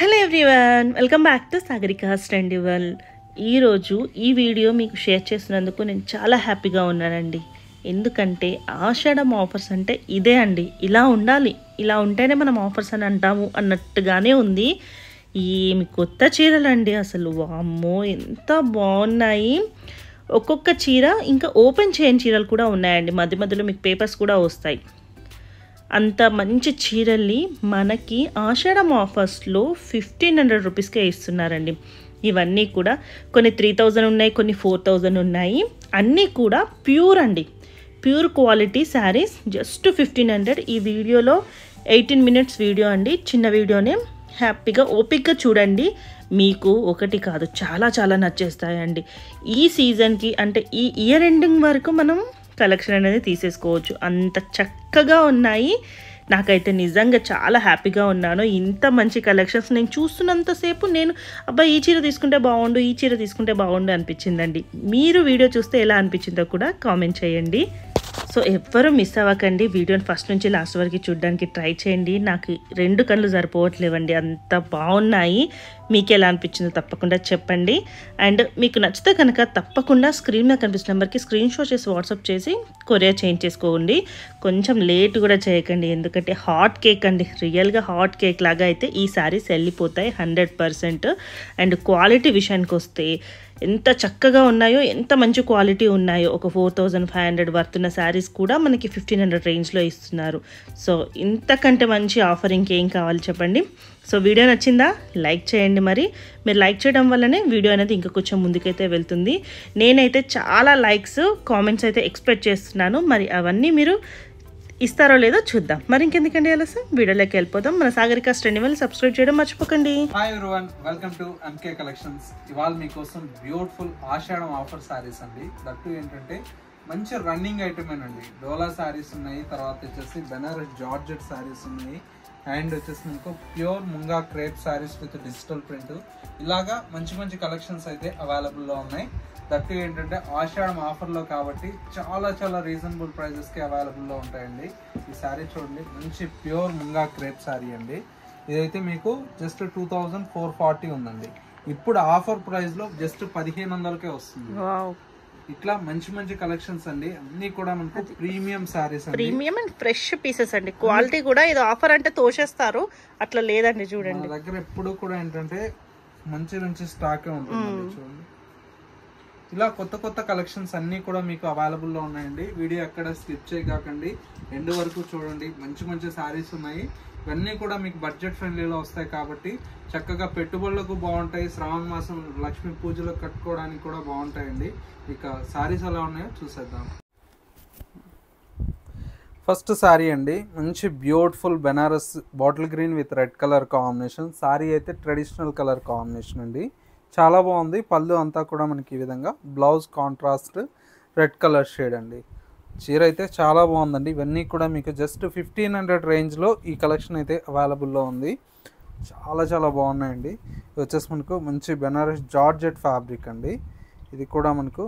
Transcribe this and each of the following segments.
Hello everyone, welcome back to Sagarika's trendy world. ఈరోజు ఈ video మీకు షేర్ చేసినందుకు నేను చాలా హ్యాపీగా ఉన్నానండి. ఎందుకంటే ఆషాఢం ఆఫర్స్ అంటే ఇదే అండి, ఇలా ఉండాలి, ఇలా ఉంటేనే మనం ఆఫర్స్ అని అంటాము అన్నట్టుగానే ఉంది. ఏమి కొత్త చీరలండి, అసలు వామ్మో ఎంత బాగున్నాయి. ఒక్కొక్క చీర ఇంకా ఓపెన్ చేయని చీరలు కూడా ఉన్నాయండి, మధ్య మధ్యలో మీకు పేపర్స్ కూడా వస్తాయి. అంత మంచి చీరల్ని మనకి ఆషాఢం ఆఫర్స్లో 1500 రూపీస్కే ఇస్తున్నారండి. ఇవన్నీ కూడా కొన్ని 3000 ఉన్నాయి, కొన్ని 4000 ఉన్నాయి. అన్నీ కూడా ప్యూర్ అండి, ప్యూర్ క్వాలిటీ శారీస్. జస్ట్ 1500. ఈ వీడియోలో 18 మినిట్స్ వీడియో అండి, చిన్న వీడియోనే. హ్యాపీగా ఓపిక్గా చూడండి, మీకు ఒకటి కాదు చాలా చాలా నచ్చేస్తాయండి. ఈ సీజన్కి అంటే ఈ ఇయర్ ఎండింగ్ వరకు మనం కలెక్షన్ అనేది తీసేసుకోవచ్చు, అంత చక్కగా ఉన్నాయి. నాకైతే నిజంగా చాలా హ్యాపీగా ఉన్నాను. ఇంత మంచి కలెక్షన్స్ నేను చూస్తున్నంతసేపు నేను ఈ చీర తీసుకుంటే బాగుండు, ఈ చీర తీసుకుంటే బాగుండు అనిపించిందండి. మీరు వీడియో చూస్తే ఎలా అనిపించిందో కూడా కామెంట్ చేయండి. సో ఎవ్వరూ మిస్ అవ్వకండి, వీడియోని ఫస్ట్ నుంచి లాస్ట్ వరకు చూడడానికి ట్రై చేయండి. నాకు 2 కళ్ళు సరిపోవట్లేవండి, అంత బాగున్నాయి. మీకు ఎలా అనిపించిందో తప్పకుండా చెప్పండి. అండ్ మీకు నచ్చితే కనుక తప్పకుండా స్క్రీన్ మీద కనిపిస్తున్న నెంబర్కి స్క్రీన్ షాట్ చేసి వాట్సాప్ చేసి కొరియర్ చేంజ్ చేసుకోండి. కొంచెం లేట్ కూడా చేయకండి, ఎందుకంటే హాట్ కేక్ అండి, రియల్గా హాట్ కేక్ లాగా అయితే ఈ శారీస్ వెళ్ళిపోతాయి 100%. అండ్ క్వాలిటీ విషయానికి వస్తే ఎంత చక్కగా ఉన్నాయో, ఎంత మంచి క్వాలిటీ ఉన్నాయో. ఒక 4500 వర్తున్న శారీస్ కూడా మనకి 1500 రేంజ్లో ఇస్తున్నారు. సో ఇంతకంటే మంచి ఆఫర్ ఇంకేం కావాలి చెప్పండి. సో వీడియో నచ్చిందా? లైక్ చేయండి. మరి మీరు లైక్ చేయడం వల్లనే వీడియో అనేది ఇంకా కొంచెం ముందుకైతే వెళ్తుంది. నేనైతే చాలా లైక్స్, కామెంట్స్ అయితే ఎక్స్పెక్ట్ చేస్తున్నాను. మరి అవన్నీ మీరు ఇస్తారో లేదో చూద్దాం. మరి ఇంకెందుకండి ఆలస్యం, వీడియోలోకి వెళ్ళిపోదాం. మన సాగరికాస్ ట్రెండీ వరల్డ్ సబ్స్క్రైబ్ చేయడం మర్చిపోకండి. Hi everyone, welcome to MK collections. ఇవాళ మీకోసం బ్యూటిఫుల్ ఆషాఢం ఆఫర్ శారీస్ అండి. దట్టు ఏంటంటే మంచి రన్నింగ్ ఐటమేనండి. డోలా శారీస్ ఉన్నాయి, తర్వాత వచ్చేసి బెనారస్ జార్జెట్ శారీస్ ఉన్నాయి, అండ్ వచ్చేసి మీకు pure munga crepe saris with digital print. ఇలాగా మంచి మంచి కలెక్షన్స్ అయితే అవైలబుల్లో ఉన్నాయి. దట్టు ఏంటంటే ఆషాఢం ఆఫర్లో కాబట్టి చాలా చాలా రీజనబుల్ ప్రైజెస్కి అవైలబుల్లో ఉంటాయండి. ఈ శారీ చూడండి, మంచి ప్యూర్ ముంగా క్రేప్ శారీ అండి. ఇదైతే మీకు జస్ట్ 2440 ఉందండి. ఇప్పుడు ఆఫర్ ప్రైస్లో జస్ట్ 1500కే వస్తుంది. ఇట్లా మంచి మంచి కలెక్షన్స్ అండి, అన్ని కూడా మనకు premium saris, premium and fresh pieces అండి. క్వాలిటీ కూడా ఇది ఆఫర్ అంటే తోసేస్తారు, అట్లా లేదండి. చూడండి, మన దగ్గర ఎప్పుడు కూడా ఏంటంటే మంచి మంచి స్టాకే ఉంటుంది. చూడండి, ఇలా కొత్త కొత్త కలెక్షన్స్ అన్ని కూడా మీకు అవైలబుల్ లో ఉన్నాయండి. వీడియో ఎక్కడ స్కిప్ చేయకండి, ఎండ్ వరకు చూడండి. మంచి మంచి శారీస్ ఉన్నాయి, ఇవన్నీ కూడా మీకు బడ్జెట్ ఫ్రెండ్లీలో వస్తాయి కాబట్టి చక్కగా పెట్టుబడులకు బాగుంటాయి. శ్రావణ మాసం లక్ష్మీ పూజలకు కట్టుకోవడానికి కూడా బాగుంటాయండి. ఇక శారీస్ ఎలా ఉన్నాయో చూసేద్దాం. ఫస్ట్ శారీ అండి, మంచి beautiful Banaras bottle green with red colour combination. Sari అయితే ట్రెడిషనల్ కలర్ కాంబినేషన్ అండి, చాలా బాగుంది. పళ్ళు అంతా కూడా మనకి ఈ విధంగా, blouse contrast red colour shade అండి. చీర అయితే చాలా బాగుందండి. ఇవన్నీ కూడా మీకు జస్ట్ 1500 రేంజ్లో ఈ కలెక్షన్ అయితే అవైలబుల్లో ఉంది. చాలా చాలా బాగున్నాయండి. ఇది వచ్చేసి మనకు మంచి బెనారస్ జార్జెట్ ఫ్యాబ్రిక్ అండి. ఇది కూడా మనకు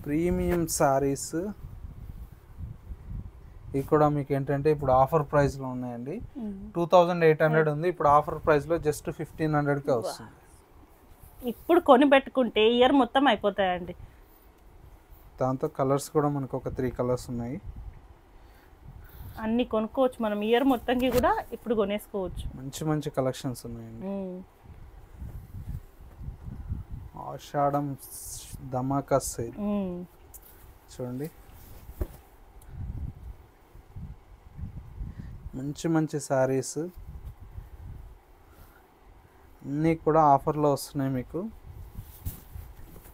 ప్రీమియం శారీస్. ఇది కూడా మీకు ఏంటంటే ఇప్పుడు ఆఫర్ ప్రైస్లో ఉన్నాయండి. 2800 ఉంది, ఇప్పుడు ఆఫర్ ప్రైస్లో జస్ట్ 1500కే వస్తుంది. ఇప్పుడు కొని పెట్టుకుంటే ఇయర్ మొత్తం అయిపోతాయండి. దాంతో కలర్స్ కూడా మనకు ఒక 3 కలర్స్ ఉన్నాయి. అన్ని కొనుక్కోవచ్చు మనం, ఇయర్ మొత్తంకి కూడా ఇప్పుడు కొనేసుకోవచ్చు. మంచి మంచి కలెక్షన్స్ ఉన్నాయండి. ఆషాఢం ధమాకా సేల్ చూడండి, మంచి మంచి శారీస్ అన్నీ కూడా ఆఫర్లో వస్తున్నాయి. మీకు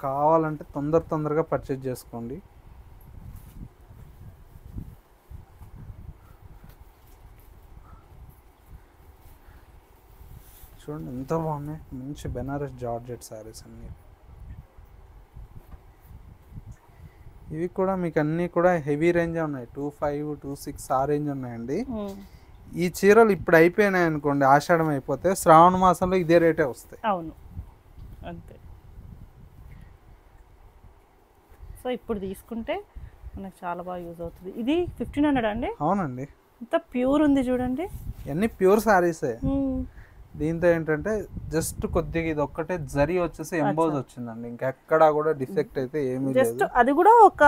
కావాలంటే తొందరగా పర్చేజ్ చేసుకోండి. చూడండి ఎంత బాగున్నాయి, మంచి బెనారస్ జార్జెట్ శారీస్ అన్నీ. ఇవి కూడా మీకు అన్నీ కూడా హెవీ రేంజ్ ఉన్నాయి, 2500, 2600 ఆ రేంజ్ ఉన్నాయండి. ఈ చీరలు ఇప్పుడు అయిపోయినాయి అనుకోండి, ఆషాఢం అయిపోతే శ్రావణ మాసంలో ఇదే రేటే వస్తాయి. అవును, అంతే. సో ఇప్పుడు తీసుకుంటే మనకు చాలా బాగా యూజ్ అవుతుంది. ఇది 1500 అండి? అవునండి. ఇంత ప్యూర్ ఉంది చూడండి, ఇవన్నీ ప్యూర్ శారీసే. దీంతో ఏంటంటే జస్ట్ కొద్దిగా ఇది ఒక్కటే జరీ వచ్చేసి ఎంబోజ్ వచ్చిందండి, ఇంకెక్కడా కూడా డిఫెక్ట్ అయితే ఏమీ జస్ట్ లేదు. అది కూడా ఒక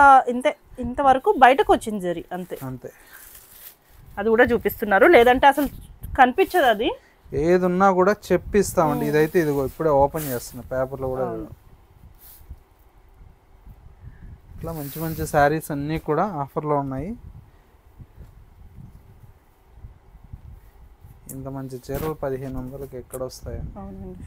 ఇంతవరకు బయటకు వచ్చింది జరీ అంతే. అంతే, అది కూడా చూపిస్తున్నారు, లేదంటే అసలు కనిపించదు. అది ఏది ఉన్నా కూడా చెప్పిస్తామండి. ఇదైతే ఇదిగో ఇప్పుడే ఓపెన్ చేస్తున్నా, పేపర్లో కూడా ఇట్లా మంచి మంచి శారీస్ అన్నీ కూడా ఆఫర్లో ఉన్నాయి. ఇంత మంచి చీరలు 1500కి ఎక్కడ వస్తాయి? అవునండి.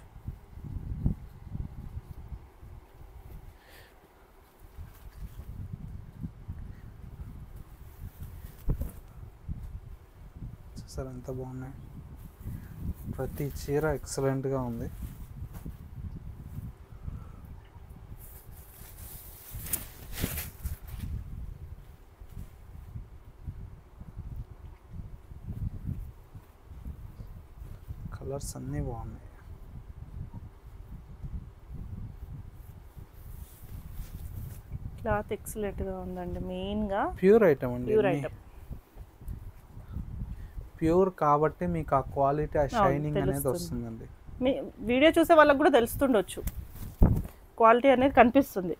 చూసారు ఎంత బాగున్నాయి, ప్రతి చీర ఎక్సలెంట్గా ఉంది. కలర్స్ అన్నీ బాగున్నాయి. క్లాత్ ఎక్సలెంట్గా ఉందండి. మెయిన్గా ప్యూర్ ఐటమ్ అండి, ప్యూర్ ఐటమ్. ప్యూర్ కాబట్టి మీకు ఆ క్వాలిటీ, ఆ షైనింగ్ అనేది వస్తుందండి. మీ వీడియో చూసే వాళ్ళకి కూడా తెలుస్తుండొచ్చు, క్వాలిటీ అనేది కనిపిస్తుంది.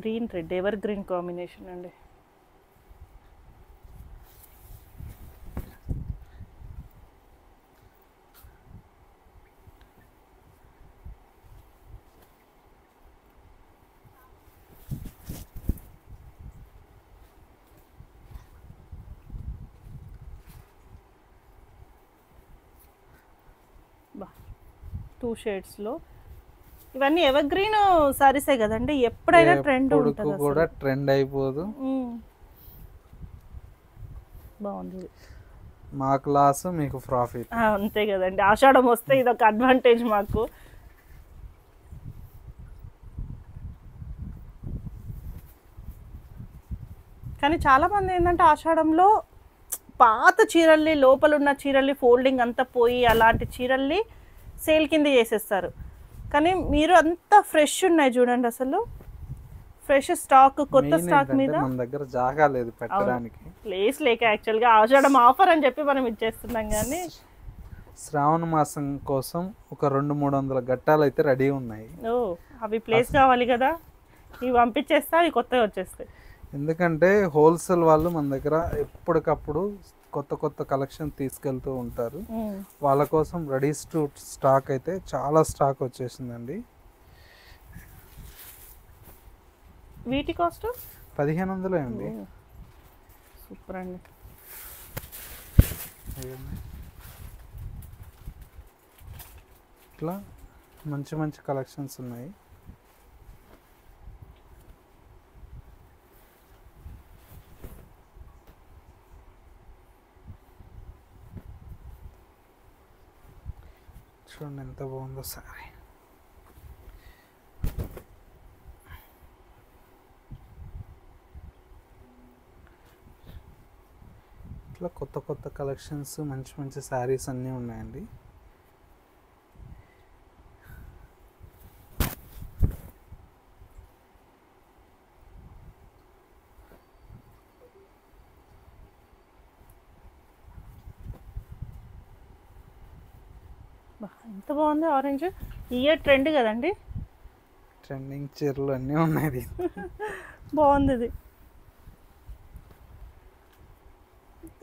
Green red ever green combination అండి. బా 2 షేడ్స్లో ఇవన్నీ ఎవర్ గ్రీన్ సారీసే కదండి, ఎప్పుడైనా ట్రెండ్ ఉంటుంది, కూడా ట్రెండ్ అయిపోదు. బాగుంది. మాకు లాస్, మీకు ప్రాఫిట్. అంతే కదండి, ఆషాఢం వస్తే ఇది ఒక అడ్వాంటేజ్ మాకు. కానీ చాలా మంది ఏంటంటే ఆషాఢంలో పాత చీరల్ని, లోపల ఉన్న చీరల్ని ఫోల్డింగ్ అంతా పోయి అలాంటి చీరల్ని సేల్ కింద చేసేస్తారు. కానీ మీరు అంతా ఫ్రెష్ ఉన్నాయి చూడండి, అసలు ఫ్రెష్ స్టాక్, కొత్త స్టాక్ మీద. మన దగ్గర జాగా లేదు పెట్టడానికి, ప్లేస్ లేక యాక్చువల్గా ఆషాఢం ఆఫర్ అని చెప్పి మనం ఇచ్చేస్తున్నాం. కానీ శ్రావణ మాసం కోసం ఒక 200-300 గట్టాలు అయితే రెడీ ఉన్నాయి. అవి ప్లేస్ కావాలి కదా, ఇవి పంపించేస్తా, అవి కొత్తగా వచ్చేస్తాయి. ఎందుకంటే హోల్సేల్ వాళ్ళు మన దగ్గర ఎప్పటికప్పుడు కొత్త కొత్త కలెక్షన్ తీసుకెళ్తూ ఉంటారు. వాళ్ళ కోసం రెడీ టు స్టాక్ అయితే చాలా స్టాక్ వచ్చేసిందండి. వీటి కాస్ట్ 1500 అండి. సూపర్ అండి. ఇట్లా మంచి మంచి కలెక్షన్స్ ఉన్నాయి. చూడండి ఎంత బాగుందో సారీ. ఇట్లా కొత్త కొత్త కలెక్షన్స్, మంచి మంచి శారీస్ అన్నీ ఉన్నాయండి. ఎంత బాగుంది ఆరెంజ్. ఇయర్ ట్రెండ్ కదండి, ట్రెండింగ్ చీరలు అన్నీ ఉన్నాయి. బాగుంది ఇది.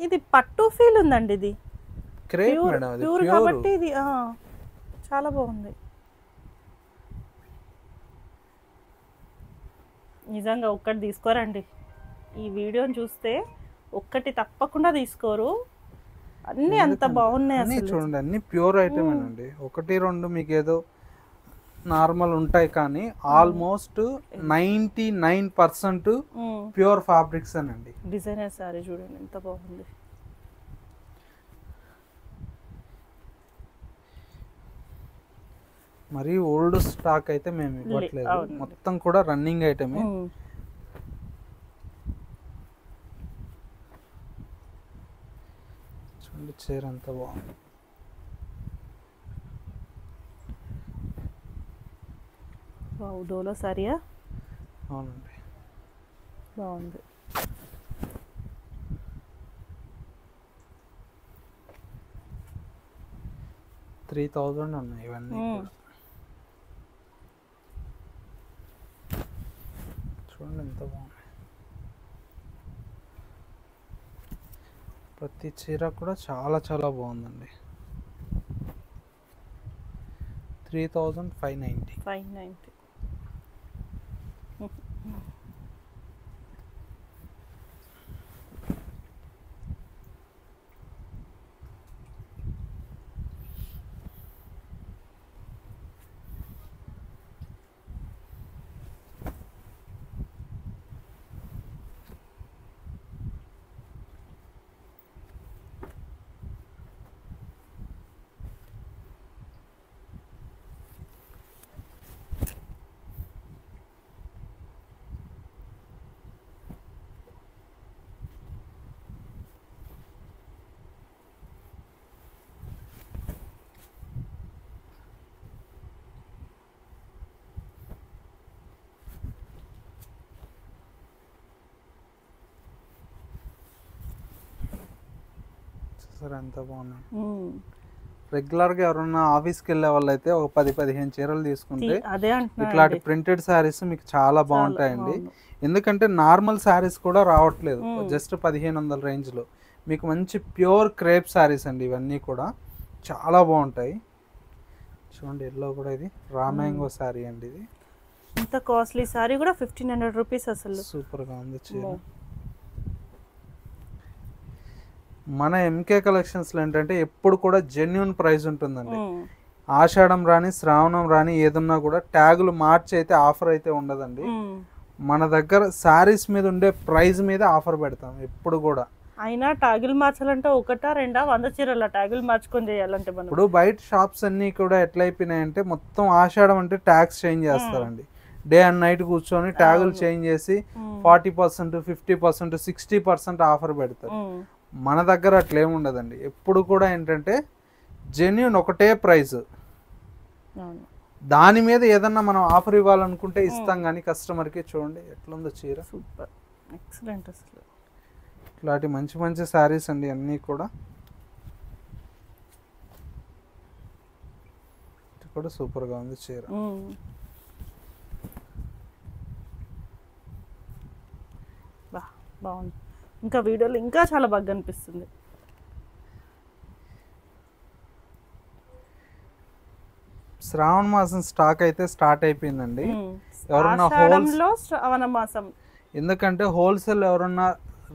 ఇది పట్టు ఫీల్ ఉందండి, ఇది ప్యూర్ కాబట్టి ఇది చాలా బాగుంది. నిజంగా ఒక్కటి తీసుకోరండి, ఈ వీడియోని చూస్తే ఒక్కటి తప్పకుండా తీసుకోరు, అన్ని అంత బాగున్నాయి. అసలు చూడండి అన్ని ప్యూర్ ఐటమ్ అండి, 1-2 మీకు ఏదో నార్మల్ ఉంటాయి, కానీ ఆల్మోస్ట్ 99% ప్యూర్ ఫ్యాబ్రిక్స్ అనండి. డిజైనర్ సారీ చూడండి ఎంత బాగుంది. మరి ఓల్డ్ స్టాక్ అయితే మేము ఇవ్వట్లేదు, మొత్తం కూడా రన్నింగ్ ఐటమే. చూడండి చీర ఎంత బాగుంది. వావ్, డోలో సారీయా? అవునండి. బాగుంది. 3000 ఉన్నాయి ఇవన్నీ కూడా. చూడండి ఎంత బాగున్నాయి. ప్రతి చీర కూడా చాలా చాలా బాగుందండి. 3590. 590. సరే ఎంత బాగున్నాయి. రెగ్యులర్గా ఎవరన్నా ఆఫీస్కి వెళ్ళే వాళ్ళు అయితే ఒక 10-15 చీరలు తీసుకుంటే అదే అంటున్నా, ఇట్లాంటి ప్రింటెడ్ శారీస్ మీకు చాలా బాగుంటాయండి. ఎందుకంటే నార్మల్ శారీస్ కూడా రావట్లేదు, జస్ట్ 1500 రేంజ్లో మీకు మంచి ప్యూర్ క్రేప్ శారీస్ అండి. ఇవన్నీ కూడా చాలా బాగుంటాయి. చూడండి ఎల్లో కూడా ఇది రా మ్యాంగో శారీ అండి. ఇది ఇంత కాస్ట్లీ శారీ కూడా 1500 రూపీస్. అసలు సూపర్గా ఉంది చీర. మన ఎంకే కలెక్షన్స్లో ఏంటంటే ఎప్పుడు కూడా జెన్యున్ ప్రైస్ ఉంటుందండి. ఆషాఢం రాని శ్రావణం రాని ఏదన్నా కూడా ట్యాగులు మార్చి అయితే ఆఫర్ అయితే ఉండదండి. మన దగ్గర శారీస్ మీద ఉండే ప్రైస్ మీద ఆఫర్ పెడతాం ఎప్పుడు కూడా. అయినా ట్యాగులు మార్చాలంటే ఒకటా రెండా 100 చీరల ట్యాగులు మార్చుకొని చేయాలంటే మనం ఇప్పుడు బయట షాప్స్ అన్నీ కూడా ఎట్లయిపోయినాయంటే మొత్తం ఆషాఢం అంటే ట్యాగ్స్ చేంజ్ చేస్తారండి. డే అండ్ నైట్ కూర్చొని ట్యాగులు చేంజ్ చేసి 40%, 50%, 60% ఆఫర్ పెడతారు. మన దగ్గర అట్లేముండదండి. ఎప్పుడు కూడా ఏంటంటే జెన్యున్ ఒకటే ప్రైస్, దాని మీద ఏదన్నా మనం ఆఫర్ ఇవ్వాలనుకుంటే ఇస్తాం కానీ కస్టమర్కి. చూడండి ఎట్లుందో చీర, సూపర్ ఎక్సలెంట్. అసలు ఇట్లాంటి మంచి మంచి శారీస్ అండి అన్నీ కూడా. ఇది కూడా సూపర్గా ఉంది చీర. బాగుంది. ఇంకా వీడియోలో ఇంకా చాలా బాగా అనిపిస్తుంది. శ్రావణ మాసం స్టాక్ అయితే స్టార్ట్ అయిపోయిందండి. ఎవరన్నా శ్రావణ మాసం ఎందుకంటే హోల్సేల్ ఎవరన్నా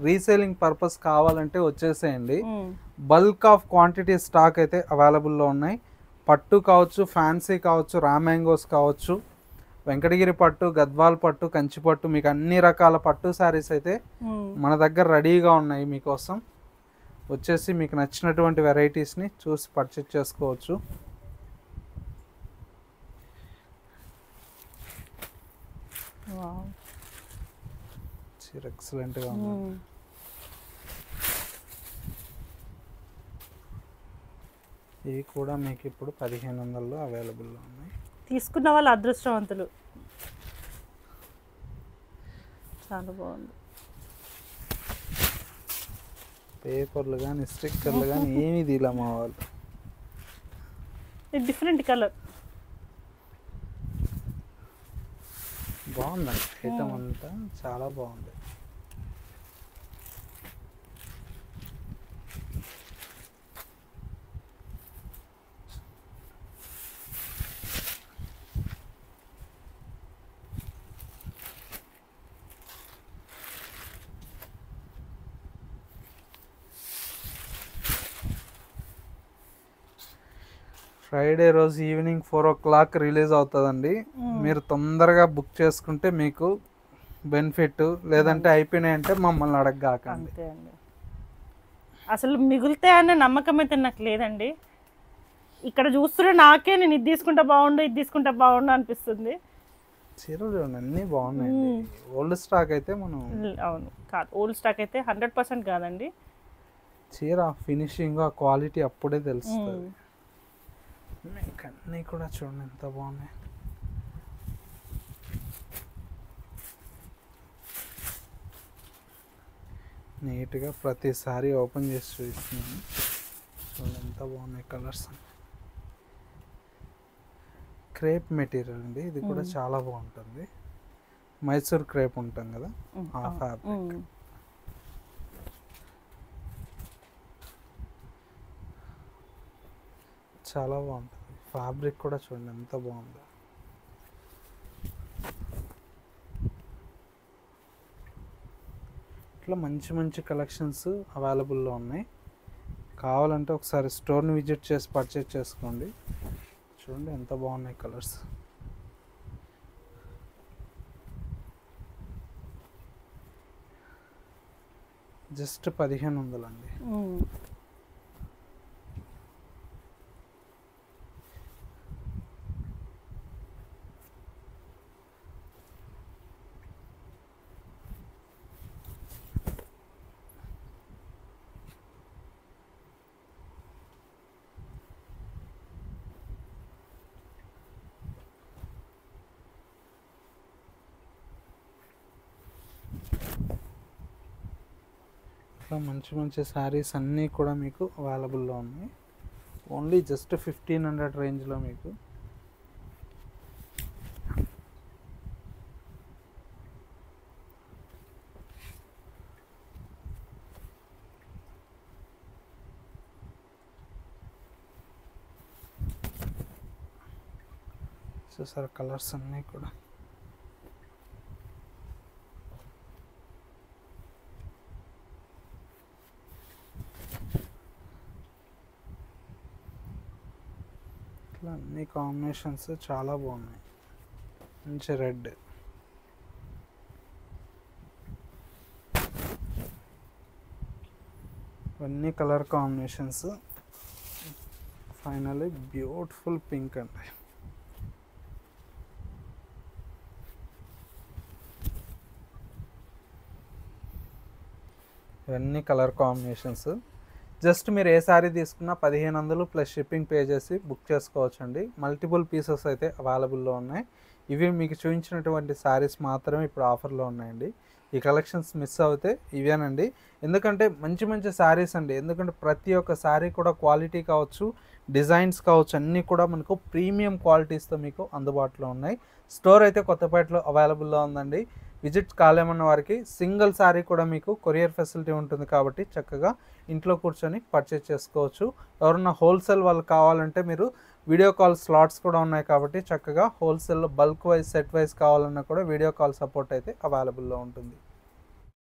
రీసేలింగ్ పర్పస్ కావాలంటే వచ్చేసేయండి. బల్క్ ఆఫ్ క్వాంటిటీ స్టాక్ అయితే అవైలబుల్లో ఉన్నాయి. పట్టు కావచ్చు, ఫ్యాన్సీ కావచ్చు, రా మ్యాంగోస్ కావచ్చు, వెంకటగిరి పట్టు, గద్వాల్ పట్టు, కంచి పట్టు, మీకు అన్ని రకాల పట్టు శారీస్ అయితే మన దగ్గర రెడీగా ఉన్నాయి మీకోసం. వచ్చేసి మీకు నచ్చినటువంటి వెరైటీస్ని చూసి పర్చేజ్ చేసుకోవచ్చు. చీర ఎక్సలెంట్గా ఉంది. ఇవి కూడా మీకు ఇప్పుడు 1500లో అవైలబుల్లో ఉన్నాయి. తీసుకున్న వాళ్ళు అదృష్టవంతులు. చాలా బాగుంది. పేపర్లు కానీ స్టిక్కర్లు కానీ ఏమీ తీలా మా వాళ్ళు. ఇది డిఫరెంట్ కలర్, బాగుందండి. ఐటమ్ అంతా చాలా బాగుంది. ఫ్రైడే రోజు ఈవినింగ్ 4 o'clock రిలీజ్ అవుతుందండి. మీరు తొందరగా బుక్ చేసుకుంటే మీకు బెనిఫిట్, లేదంటే అయిపోయినాయంటే మమ్మల్ని అడగగాకండి. అసలు మిగులుతాయి అనే నమ్మకం అయితే నాకు లేదండి. ఇక్కడ చూస్తుంటే నాకే నేను ఇది తీసుకుంటా బాగుండు, ఇది తీసుకుంటా బాగుండు అనిపిస్తుంది. చీరలు చూడండి అన్నీ బాగున్నాయండి. ఓల్డ్ స్టాక్ అయితే మనం అవును కాదు, ఓల్డ్ స్టాక్ అయితే 100% కాదండి. చీర ఫినిషింగ్, ఆ క్వాలిటీ అప్పుడే తెలుస్తుంది. అన్నీ కూడా చూడండి ఎంత బాగున్నాయి. నీట్గా ప్రతిసారి ఓపెన్ చేసి చూపిస్తున్నాను. చూడండి ఎంత బాగున్నాయి కలర్స్. క్రేప్ మెటీరియల్ అండి, ఇది కూడా చాలా బాగుంటుంది. మైసూర్ క్రేప్ ఉంటాం కదా ఆ ఫ్యాబ్రిక్. చాలా బాగుంటుంది ఫ్యాబ్రిక్ కూడా, చూడండి ఎంత బాగుందో. ఇట్లా మంచి మంచి కలెక్షన్స్ అవైలబుల్లో ఉన్నాయి. కావాలంటే ఒకసారి స్టోర్ని విజిట్ చేసి పర్చేజ్ చేసుకోండి. చూడండి ఎంత బాగున్నాయి కలర్స్. జస్ట్ 1500 అండి. ఇట్లా మంచి మంచి శారీస్ అన్నీ కూడా మీకు అవైలబుల్లో ఉన్నాయి. ఓన్లీ జస్ట్ 1500 రేంజ్లో మీకు. చూసారు కలర్స్ అన్నీ కూడా. ఇట్లా అన్ని కాంబినేషన్స్ చాలా బాగున్నాయి. మంచి రెడ్, ఇవన్నీ colour combinations. Finally beautiful pink అండి. ఇవన్నీ కలర్ కాంబినేషన్స్. జస్ట్ మీరు ఏ శారీ తీసుకున్నా 1500 ప్లస్ షిప్పింగ్ పే చేసి బుక్ చేసుకోవచ్చండి. మల్టిపుల్ పీసెస్ అయితే అవైలబుల్లో ఉన్నాయి. ఇవి మీకు చూపించినటువంటి శారీస్ మాత్రమే ఇప్పుడు ఆఫర్లో ఉన్నాయండి. ఈ కలెక్షన్స్ మిస్ అవుతే ఇవేనండి. ఎందుకంటే మంచి మంచి శారీస్ అండి. ఎందుకంటే ప్రతి ఒక్క శారీ కూడా క్వాలిటీ కావచ్చు, డిజైన్స్ కావచ్చు, అన్నీ కూడా మనకు ప్రీమియం క్వాలిటీస్తో మీకు అందుబాటులో ఉన్నాయి. స్టోర్ అయితే కొత్తపేటలో అవైలబుల్లో ఉందండి. విజిట్ కాలేమన్న వారికి సింగిల్ శారీ కూడా మీకు కొరియర్ ఫెసిలిటీ ఉంటుంది కాబట్టి చక్కగా ఇంట్లో కూర్చొని పర్చేజ్ చేసుకోవచ్చు. ఎవరన్నా హోల్సేల్ వాళ్ళు కావాలంటే మీరు వీడియో కాల్ స్లాట్స్ కూడా ఉన్నాయి కాబట్టి చక్కగా హోల్సేల్లో బల్క్ వైజ్ సెట్ వైజ్ కావాలన్నా కూడా వీడియో కాల్ సపోర్ట్ అయితే అవైలబుల్లో ఉంటుంది.